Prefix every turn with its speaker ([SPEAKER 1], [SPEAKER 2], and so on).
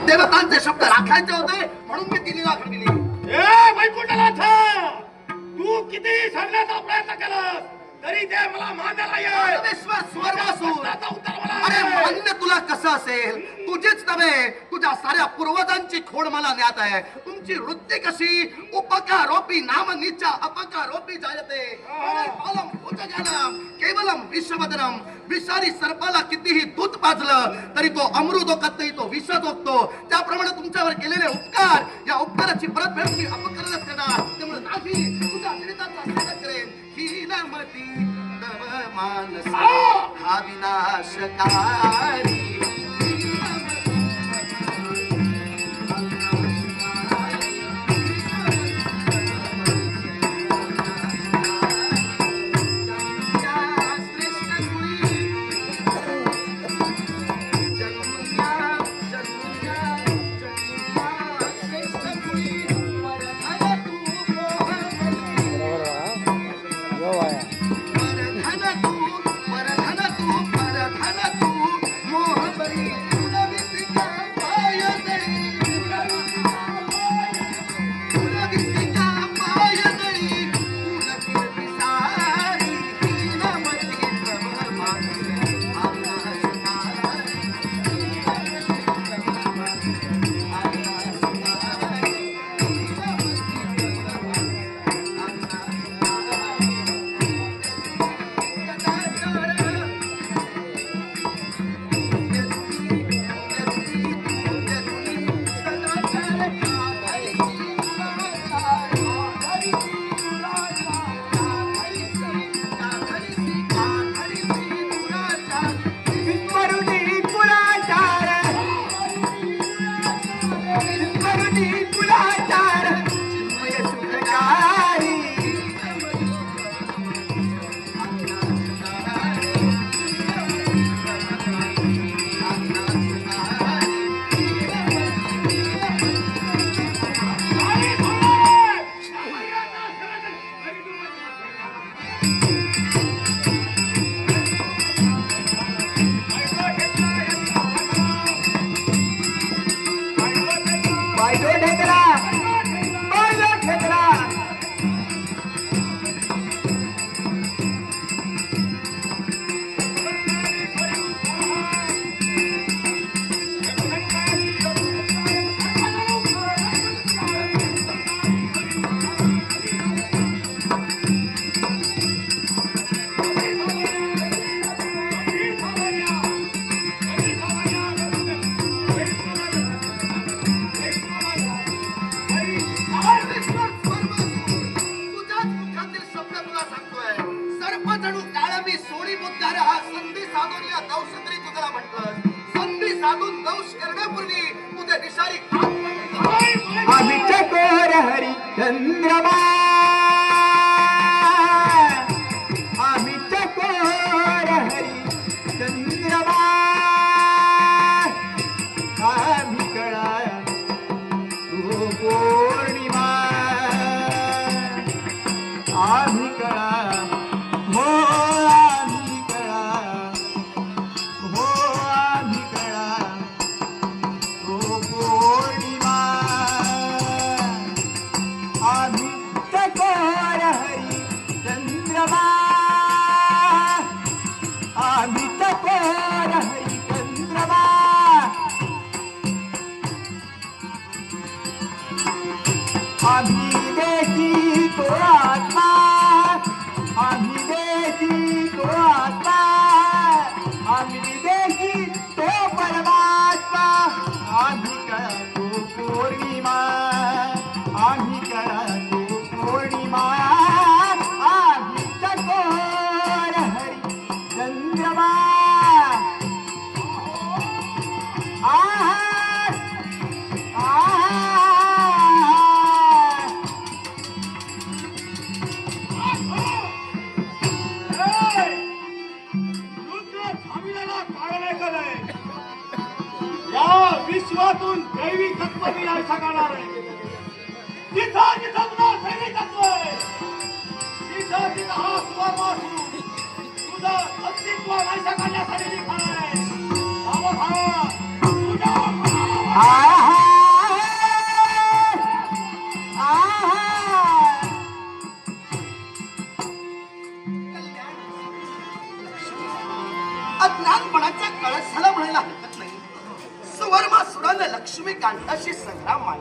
[SPEAKER 1] देवतांचे शब्द राखायचे होते म्हणून मी 3 लाख दिली.
[SPEAKER 2] वैकुंठनाथ, तू किती सांगण्याचा प्रयत्न केलास तरी ते मला मान्य नाही.
[SPEAKER 1] अरे मान्य तुला कसं असेल? तुझीच नव्हे तुझ्या साऱ्या पूर्वजांची खोड मला ज्ञात आहे. तुमची वृत्ती कशी? उपकारोपी नाम नीचा अपकारोपी जायते बालम भुजगनम केवलम विश्ववदनम. विषारी सर्पाला कितीही दूध पाजलं तरी तो अमृत ओकत नाही, तो विष ओकतो. त्याप्रमाणे तुमच्यावर केलेले उपकार, या उपकाराची परतफेड मी अपकरणच करणार. त्यामुळे नाही तुझ्या चरित्राचा सेवा करेन. हीनमती तव मानस हा विनाशकारी.
[SPEAKER 2] विश्वातून दैवी तत्व नाही सकाणार आहे. जिथं जिथं तुझं दैवी तत्व आहे तिथं तिथं हा सुवर्णासू तुझं अस्तित्व नाही सकाळण्यासाठी लिखाण आहे. तुझ्या
[SPEAKER 1] अज्ञानपणाचा कळस झाला म्हणायला हरकत नाही. सुवर्मासुरानं लक्ष्मीकांताशी संग्राम मांडला.